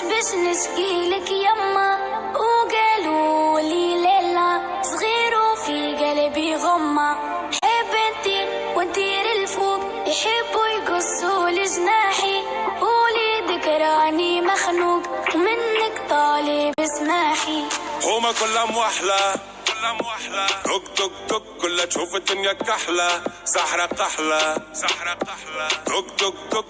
باش نشكيلك يما، وقالوا لي ليلى صغير وفي قلبي غمة. حب نطير ونطير الفوق، يحبوا يقصوا لجناحي، وليدك راني مخنوق ومنك طالب اسماحي. هما كلهم وحلة توك توك توك، كلها تشوف الدنيا كحلة، سحرة قحلة توك توك توك.